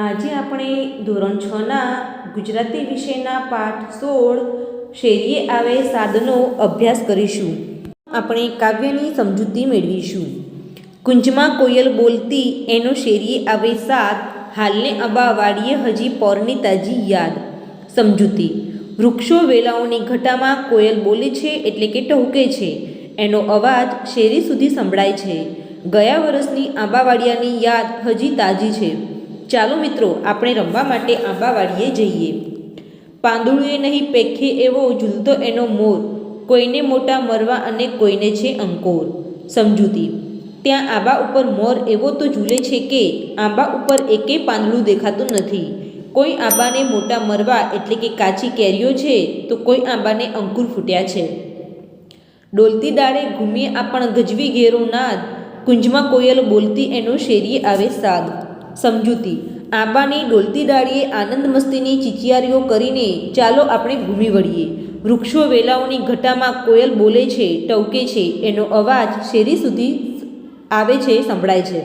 આજે આપણે ધોરણ 6ના ગુજરાતી વિષયના પાઠ 16 શેરીએ આવે સાદનો અભ્યાસ કરીશું. આપણે કાવ્યની સમજૂતી મેળવીશું. કુંજમાં કોયલ બોલતી એનો શેરીએ આવે સાદ, હાલને આંબા વાડીએ હજી પોરની તાજી યાદ. સમજૂતી: વૃક્ષો વેલાઓની ઘટામાં કોયલ બોલે છે એટલે કે ટહુકે છે. એનો અવાજ શેરી સુધી સંભળાય છે. ગયા વર્ષની આંબાવાડિયાની યાદ હજી તાજી છે. ચાલો મિત્રો, આપણે રમવા માટે આંબાવાડીએ જઈએ. પાંદડુએ નહીં પેખે એવો ઝૂલતો એનો મોર, કોઈને મોટા મરવા અને કોઈને છે અંકોર. સમજૂતી: ત્યાં આંબા ઉપર મોર એવો તો ઝૂલે છે કે આંબા ઉપર એકેય પાંદડું દેખાતું નથી. કોઈ આંબાને મોટા મરવા એટલે કે કાચી કેરીઓ છે, તો કોઈ આંબાને અંકુર ફૂટ્યા છે. ડોલતી ડાળે ઘૂમીએ આપણ ગજવી ઘેરો નાદ, કુંજમાં કોયલ બોલતી એનો શેરીએ આવે સાદ. સમજૂતી: આંબાની ડોલતી ડાળીએ આનંદ મસ્તીની ચીચિયારીઓ કરીને ચાલો આપણે ઘૂમી વળીએ. વૃક્ષો વેલાઓની ઘટામાં કોયલ બોલે છે, ટહુકે છે. એનો અવાજ શેરી સુધી આવે છે, સંભળાય છે.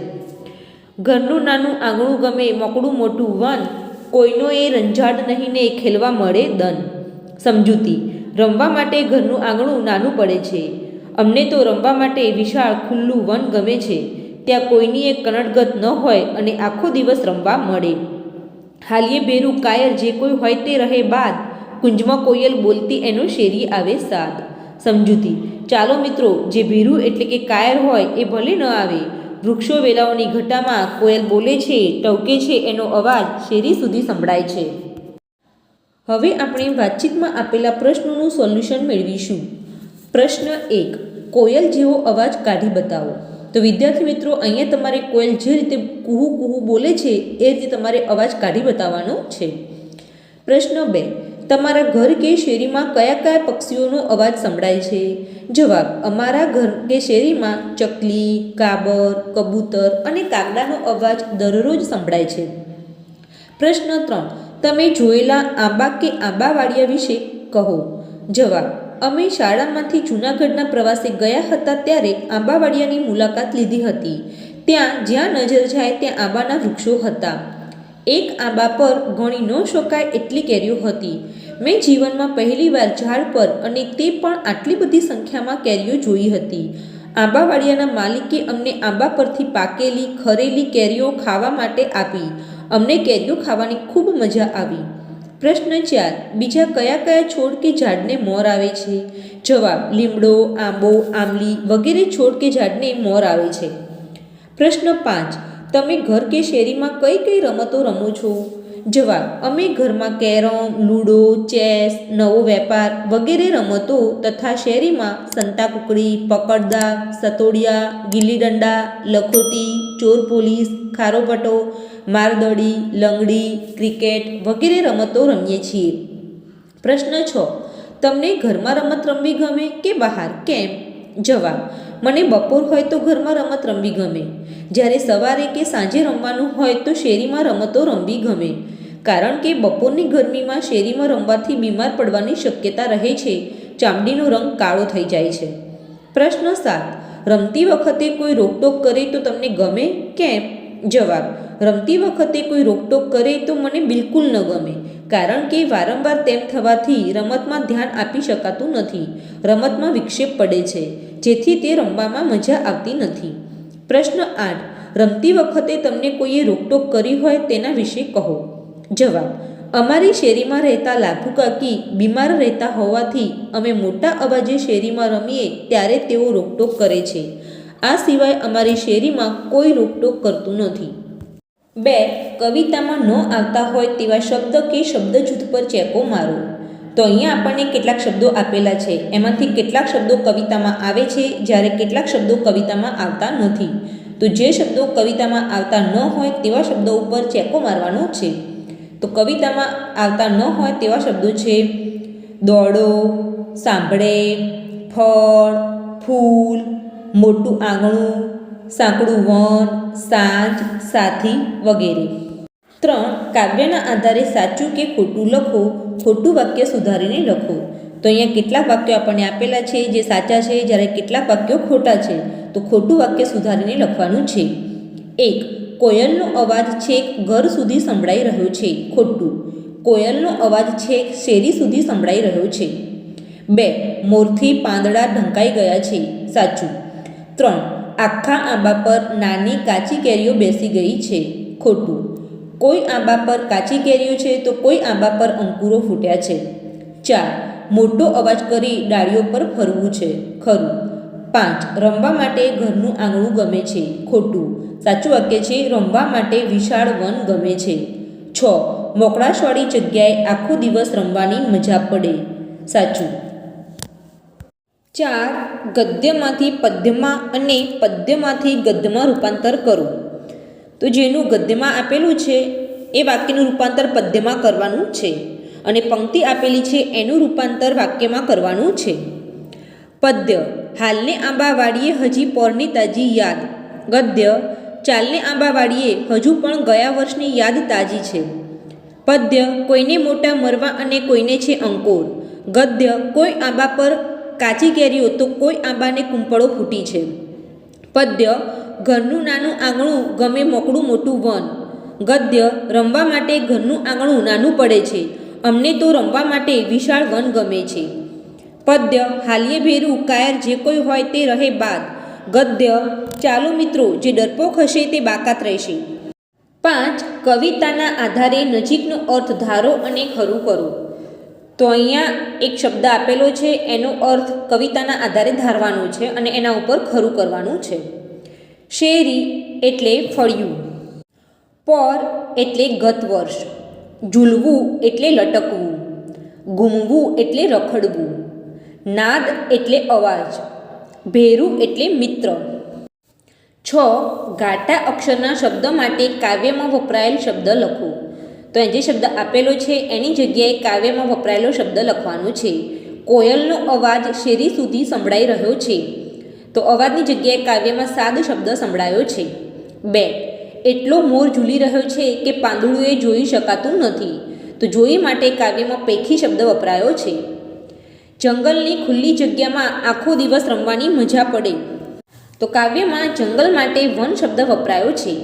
ઘરનું નાનું આંગણું ગમે મોકળું મોટું વન, કોઈનો એ રંજાડ નહીં ને ખેલવા મળે દન. સમજૂતી: રમવા માટે ઘરનું આંગણું નાનું પડે છે. અમને તો રમવા માટે વિશાળ ખુલ્લું વન ગમે છે. ત્યાં કોઈની એક કનડગત ન હોય અને આખો દિવસ રમવા મળે. હાલીએ ભેરું કાયર જે કોઈ હોય તે રહે બાદ, કુંજમાં કોયલ બોલતી એનો શેરીએ આવે સાદ. સમજૂતી: ચાલો મિત્રો, જે ભેરું એટલે કે કાયર હોય એ ભલે ન આવે. વૃક્ષો વેલાઓની ઘટામાં કોયલ બોલે છે, ટહુકે છે. એનો અવાજ શેરી સુધી સંભળાય છે. હવે આપણે વાતચીતમાં આપેલા પ્રશ્નોનું સોલ્યુશન મેળવીશું. પ્રશ્ન 1. કોયલ જેવો અવાજ કાઢી બતાવો. તો વિદ્યાર્થી મિત્રો, અહીંયા તમારે કોયલ જે રીતે કુહુ કુહુ બોલે છે એ રીતે તમારે અવાજ કાઢી બતાવવાનો છે. પ્રશ્ન 2. તમારા ઘર કે શેરીમાં કયા કયા પક્ષીઓનો અવાજ સંભળાય છે? જવાબ: અમારા ઘર કે શેરીમાં ચકલી, કાબર, કબૂતર અને કાગડાનો અવાજ દરરોજ સંભળાય છે. પ્રશ્ન 3. તમે જોયેલા આંબા કે આંબાવાડિયા વિશે કહો. જવાબ: અમે શાળામાંથી જૂનાગઢના પ્રવાસે ગયા હતા ત્યારે આંબાવાડિયાની મુલાકાત લીધી હતી. ત્યાં જ્યાં નજર જાય ત્યાં આંબાના વૃક્ષો હતા. એક આંબા પર ગણી ન શકાય એટલી કેરીઓ હતી. મેં જીવનમાં પહેલીવાર ઝાડ પર અને તે પણ આટલી બધી સંખ્યામાં કેરીઓ જોઈ હતી. આંબાવાડિયાના માલિકે અમને આંબા પરથી પાકેલી ખરેલી કેરીઓ ખાવા માટે આપી. અમને કેરીઓ ખાવાની ખૂબ મજા આવી. પ્રશ્ન 4. બીજા કયા કયા છોડ કે ઝાડને મોર આવે છે? જવાબ: લીમડો, આંબો, આમલી વગેરે છોડ કે ઝાડને મોર આવે છે. પ્રશ્ન 5. તમે ઘર કે શેરીમાં કઈ કઈ રમતો રમો છો? જવાબ: અમે ઘરમાં કેરમ, લૂડો, ચેસ, નવો વેપાર વગેરે રમતો તથા શેરીમાં સંતાકુકડી, પકડદાવ, સતોડિયા, ગિલ્લી દંડા, લખોટી, ચોર પોલીસ, ખારોપટો, મારદડી, લંગડી, ક્રિકેટ વગેરે રમતો રમીએ છીએ. પ્રશ્ન 6. તમને ઘરમાં રમત રમવી ગમે કે બહાર? કેમ? જવાબ: મને બપોર હોય તો ઘરમાં રમત રમવી ગમે. જ્યારે સવારે કે સાંજે રમવાનું હોય તો શેરીમાં રમતો રમવી ગમે. કારણ કે બપોરની ગરમીમાં શેરીમાં રમવાથી બીમાર પડવાની શક્યતા રહે છે. ચામડીનો રંગ કાળો થઈ જાય છે. પ્રશ્ન 7. રમતી વખતે કોઈ રોકટોક કરે તો તમને ગમે? કેમ? જવાબ: રમતી વખતે કોઈ રોકટોક કરે તો મને બિલકુલ ન ગમે. કારણ કે વારંવાર તેમ થવાથી રમતમાં ધ્યાન આપી શકાતું નથી. રમતમાં વિક્ષેપ પડે છે, જેથી તે રમવામાં મજા આવતી નથી. પ્રશ્ન 8. રમતી વખતે તમને કોઈએ રોકટોક કરી હોય તેના વિશે કહો. જવાબ: અમારી શેરીમાં રહેતા લાભુ કાકી બીમાર રહેતા હોવાથી અમે મોટા અવાજે શેરીમાં રમીએ ત્યારે તેઓ રોકટોક કરે છે. આ સિવાય અમારી શેરીમાં કોઈ રોકટોક કરતું નથી. 2. કવિતામાં ન આવતા હોય તેવા શબ્દ કે શબ્દજૂથ પર ચેકો મારો. તો અહીંયા આપણને કેટલાક શબ્દો આપેલા છે. એમાંથી કેટલાક શબ્દો કવિતામાં આવે છે, જ્યારે કેટલાક શબ્દો કવિતામાં આવતા નથી. તો જે શબ્દો કવિતામાં આવતા ન હોય તેવા શબ્દો ઉપર ચેકો મારવાનો છે. તો કવિતામાં આવતા ન હોય તેવા શબ્દો છે: દોડો, સાંભળે, ફળ, ફૂલ, મોટું આંગણું, સાંકડું વન, સાંજ, સાથી વગેરે. 3. કાવ્યના આધારે સાચું કે ખોટું લખો. ખોટું વાક્ય સુધારીને લખો. તો અહીંયા કેટલાક વાક્યો આપણને આપેલા છે જે સાચા છે, જ્યારે કેટલાક વાક્યો ખોટા છે. તો ખોટું વાક્ય સુધારીને લખવાનું છે. 1. કોયલનો અવાજ છેક ઘર સુધી સંભળાઈ રહ્યો છે. ખોટું. કોયલનો અવાજ છેક શેરી સુધી સંભળાઈ રહ્યો છે. 2. મોરથી પાંદડા ઢંકાઈ ગયા છે. સાચું. 3. આખા આંબા પર નાની કાચી કેરીઓ બેસી ગઈ છે. ખોટું. કોઈ આંબા પર કાચી કેરીઓ છે તો કોઈ આંબા પર અંકુરો ફૂટ્યા છે. 4. મોટો અવાજ કરી ડાળીઓ પર ફરવું છે. ખરું. 5. રમવા માટે ઘરનું આંગણું ગમે છે. ખોટું. સાચું વાક્ય છે રમવા માટે વિશાળ વન ગમે છે. 6. મોકળાશવાળી જગ્યાએ આખો દિવસ રમવાની મજા પડે. સાચું. 4. ગદ્યમાંથી પદ્યમાં અને પદ્યમાંથી ગદ્યમાં રૂપાંતર કરો. તો જેનું ગદ્યમાં આપેલું છે એ વાક્યનું રૂપાંતર પદ્યમાં કરવાનું છે અને પંક્તિ આપેલી છે એનું રૂપાંતર વાક્યમાં કરવાનું છે. પદ્ય: હાલને આંબા વાડીએ હજી પોરની તાજી યાદ. ગદ્ય: ચાલને આંબા વાડીએ હજુ પણ ગયા વર્ષની યાદ તાજી છે. પદ્ય: કોઈને મોટા મરવા અને કોઈને છે અંકોર. ગદ્ય: કોઈ આંબા પર કાચી કેરીઓ તો કોઈ આંબાને કુંપળો ફૂટી છે. પદ્ય: ઘરનું નાનું આંગણું ગમે મોકળું મોટું વન. ગદ્ય: રમવા માટે ઘરનું આંગણું નાનું પડે છે, અમને તો રમવા માટે વિશાળ વન ગમે છે. પદ્ય: હાલીએ ભેરું કાયર જે કોઈ હોય તે રહે બાદ. ગદ્ય: ચાલો મિત્રો, જે ડરપોક હશે તે બાકાત રહેશે. 5. કવિતાના આધારે નજીકનો અર્થ ધારો અને ખરું કરો. તો અહીંયા એક શબ્દ આપેલો છે, એનો અર્થ કવિતાના આધારે ધારવાનો છે અને એના ઉપર ખરું કરવાનું છે. શેરી એટલે ફળિયું. પર એટલે ગત વર્ષ. ઝૂલવું એટલે લટકવું. ઘૂમવું એટલે રખડવું. નાદ એટલે અવાજ. ભેરું એટલે મિત્ર. 6. ઘાટા અક્ષરના શબ્દ માટે કાવ્યમાં વપરાયેલ શબ્દ લખો. તો જે શબ્દ આપેલો છે એની જગ્યાએ કાવ્યમાં વપરાયેલો શબ્દ લખવાનો છે. કોયલનો અવાજ શેરી સુધી સંભળાઈ રહ્યો છે. તો અવાજની જગ્યાએ કાવ્યમાં સાદ શબ્દ સંભળાયો છે. 2. એટલો મોર ઝૂલી રહ્યો છે કે પાંદડું એ જોઈ શકાતું નથી. તો જોઈ માટે કાવ્યમાં પૈખી શબ્દ વપરાયો છે. જંગલની ખુલ્લી જગ્યામાં આખો દિવસ રમવાની મજા પડે. તો કાવ્યમાં જંગલ માટે વન શબ્દ વપરાયો છે.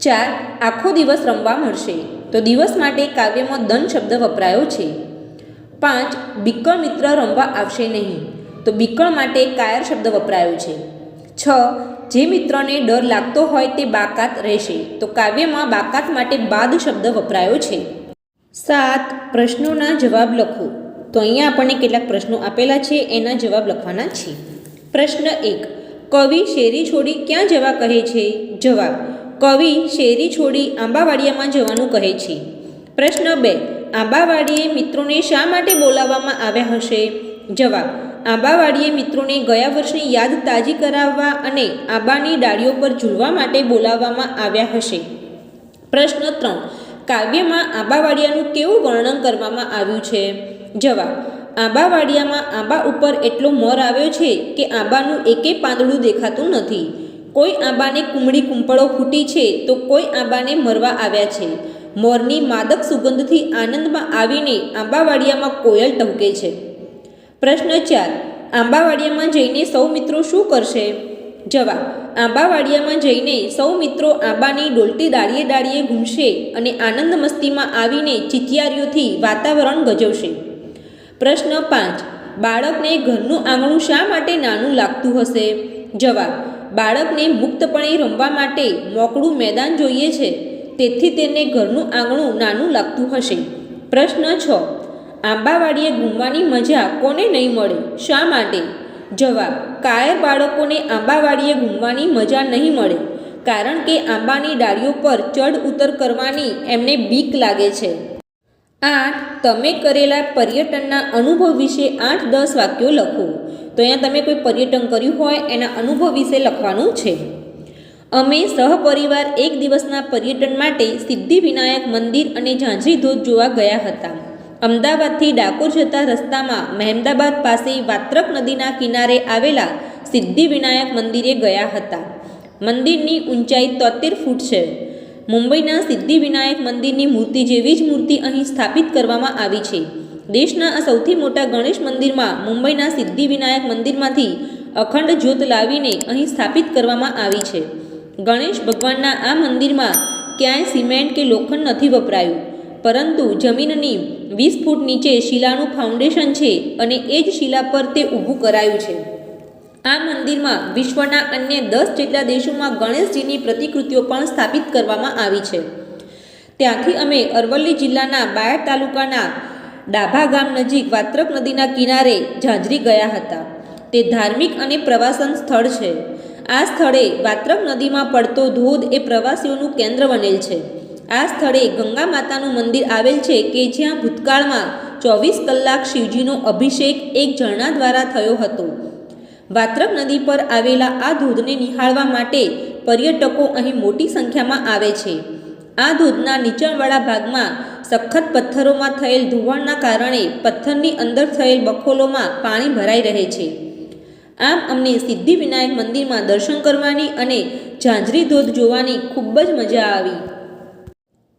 4. આખો દિવસ રમવા મળશે. તો દિવસ માટે કાવ્યમાં દન શબ્દ વપરાયો છે. 5. બીકળ મિત્ર રમવા આવશે નહીં. તો બીકળ માટે કાયર શબ્દ વપરાયો છે. 6. જે મિત્રને ડર લાગતો હોય તે બાકાત રહેશે. તો કાવ્યમાં બાકાત માટે બાદ શબ્દ વપરાયો છે. 7. પ્રશ્નોના જવાબ લખો. તો અહીંયા આપણને કેટલાક પ્રશ્નો આપેલા છે, એના જવાબ લખવાના છે. પ્રશ્ન 1. કવિ શેરી છોડી ક્યાં જવા કહે છે? જવાબ: કવિ શેરી છોડી આંબાવાડિયામાં જવાનું કહે છે. પ્રશ્ન 2. આંબાવાડીએ મિત્રોને શા માટે બોલાવવામાં આવ્યા હશે? જવાબ: આંબાવાડીએ મિત્રોને ગયા વર્ષની યાદ તાજી કરાવવા અને આંબાની ડાળીઓ પર ઝૂલવા માટે બોલાવવામાં આવ્યા હશે. પ્રશ્ન 3. કાવ્યમાં આંબાવાડિયાનું કેવું વર્ણન કરવામાં આવ્યું છે? જવાબ: આંબાવાડિયામાં આંબા ઉપર એટલો મોર આવ્યો છે કે આંબાનું એકેય પાંદડું દેખાતું નથી. કોઈ આંબાને કુમળી કુંપળો ફૂટી છે તો કોઈ આંબાને મરવા આવ્યા છે. મોરની માદક સુગંધથી આનંદમાં આવીને આંબાવાડિયામાં કોયલ ટહુકે છે. પ્રશ્ન 4. આંબાવાડિયામાં જઈને સૌ મિત્રો શું કરશે? જવાબ: આંબાવાડિયામાં જઈને સૌ મિત્રો આંબાની ડોલતી ડાળીએ ડાળીએ ઘૂમશે અને આનંદ મસ્તીમાં આવીને ચિચિયારીઓથી વાતાવરણ ગજવશે. પ્રશ્ન 5. બાળકને ઘરનું આંગણું શા માટે નાનું લાગતું હશે? જવાબ: બાળકને મુક્તપણે રમવા માટે મોકળું મેદાન જોઈએ છે, તેથી તેને ઘરનું આંગણું નાનું લાગતું હશે. પ્રશ્ન 6. આંબાવાડીએ ઘૂમવાની મજા કોને નહીં મળે? શા માટે? જવાબ: કાયર બાળકોને આંબાવાડીએ ઘૂમવાની મજા નહીં મળે, કારણ કે આંબાની ડાળીઓ પર ચઢ ઉતર કરવાની એમને બીક લાગે છે. 8. તમે કરેલા પર્યટનના અનુભવ વિશે 8-10 વાક્યો લખો. તો અહીંયા તમે કોઈ પર્યટન કર્યું હોય એના અનુભવ વિશે લખવાનું છે. અમે સહપરિવાર એક દિવસના પર્યટન માટે સિદ્ધિવિનાયક મંદિર અને ઝાંઝરી ધોધ જોવા ગયા હતા. અમદાવાદથી ડાકોર જતા રસ્તામાં મહેમદાબાદ પાસે વાત્રક નદીના કિનારે આવેલા સિદ્ધિવિનાયક મંદિરે ગયા હતા. મંદિરની ઊંચાઈ 73 ફૂટ છે. મુંબઈના સિદ્ધિવિનાયક મંદિરની મૂર્તિ જેવી જ મૂર્તિ અહીં સ્થાપિત કરવામાં આવી છે. દેશના આ સૌથી મોટા ગણેશ મંદિરમાં મુંબઈના સિદ્ધિવિનાયક મંદિરમાંથી અખંડ જ્યોત લાવીને અહીં સ્થાપિત કરવામાં આવી છે. ગણેશ ભગવાનના આ મંદિરમાં ક્યાંય સિમેન્ટ કે લોખંડ નથી વપરાયું, પરંતુ જમીનની 20 ફૂટ નીચે શિલાનું ફાઉન્ડેશન છે અને એ જ શિલા પર તે ઊભું કરાયું છે. આ મંદિરમાં વિશ્વના અન્ય 10 જેટલા દેશોમાં ગણેશજીની પ્રતિકૃતિઓ પણ સ્થાપિત કરવામાં આવી છે. ત્યાંથી અમે અરવલ્લી જિલ્લાના બાયડ તાલુકાના ડાભા ગામ નજીક વાત્રક નદીના કિનારે ઝાંઝરી ગયા હતા. તે ધાર્મિક અને પ્રવાસન સ્થળ છે. આ સ્થળે વાત્રક નદીમાં પડતો ધોધ એ પ્રવાસીઓનું કેન્દ્ર બનેલ છે. આ સ્થળે ગંગા માતાનું મંદિર આવેલ છે કે જ્યાં ભૂતકાળમાં 24 કલાક શિવજીનો અભિષેક એક ઝરણા દ્વારા થયો હતો. વાત્રક નદી પર આવેલા આ ધોધને નિહાળવા માટે પર્યટકો અહીં મોટી સંખ્યામાં આવે છે. આ ધોધના નીચાણવાળા ભાગમાં સખત પથ્થરોમાં થયેલ ધોવાણના કારણે પથ્થરની અંદર થયેલ બખોલોમાં પાણી ભરાઈ રહે છે. આમ અમને સિદ્ધિવિનાયક મંદિરમાં દર્શન કરવાની અને ઝાંઝરી ધોધ જોવાની ખૂબ જ મજા આવી.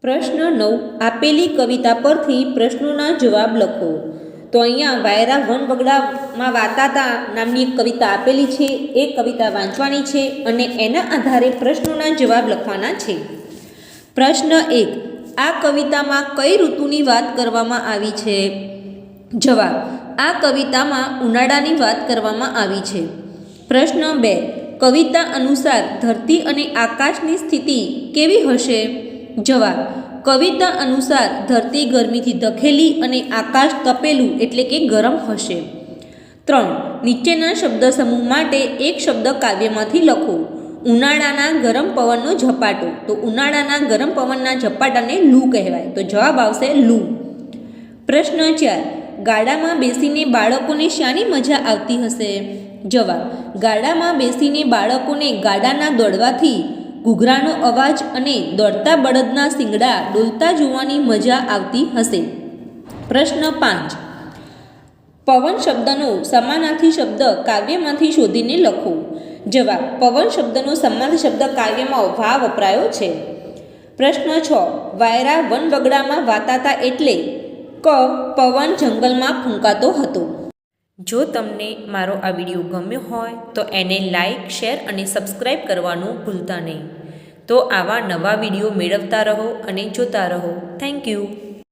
પ્રશ્ન 9. આપેલી કવિતા પરથી પ્રશ્નોના જવાબ લખો. તો અહીંયા વાયરા વન વગડામાં વાતાતા નામની એક કવિતા આપેલી છે. એ કવિતા વાંચવાની છે અને એના આધારે પ્રશ્નોના જવાબ લખવાના છે. પ્રશ્ન 1. આ કવિતામાં કઈ ઋતુની વાત કરવામાં આવી છે? જવાબ: આ કવિતામાં ઉનાળાની વાત કરવામાં આવી છે. પ્રશ્ન 2. કવિતા અનુસાર ધરતી અને આકાશની સ્થિતિ કેવી હશે? જવાબ: કવિતા અનુસાર ધરતી ગરમીથી ધકેલી અને આકાશ તપેલું એટલે કે ગરમ હશે. 3. નીચેના શબ્દ સમૂહ માટે એક શબ્દ કાવ્યમાંથી લખો. ઉનાળાના ગરમ પવનનો ઝપાટો. તો ઉનાળાના ગરમ પવનના ઝપાટાને લૂ કહેવાય. તો જવાબ આવશે લૂ. પ્રશ્ન 4. ગાડામાં બેસીને બાળકોને શાની મજા આવતી હશે? જવાબ: ગાડામાં બેસીને બાળકોને ગાડાના દોડવાથી, ઘૂઘરાનો અવાજ અને દોડતા બળદના શિંગડા ડોલતા જોવાની મજા આવતી હશે. પ્રશ્ન 5. પવન શબ્દનો સમાનાર્થી શબ્દ કાવ્યમાંથી શોધીને લખો. જવાબ: પવન શબ્દનો સમાનાર્થી શબ્દ કાવ્યમાં વા વપરાયો છે. પ્રશ્ન 6. વાયરા વન વગડામાં વાતાતા એટલે ક. પવન જંગલમાં ફૂંકાતો હતો. જો તમને મારો આ વિડીયો ગમ્યો હોય તો એને લાઈક, શેર અને સબસ્ક્રાઈબ કરવાનું ભૂલતા નહીં. તો આવા નવા વિડીયો મેળવતા રહો અને જોતા રહો. Thank you.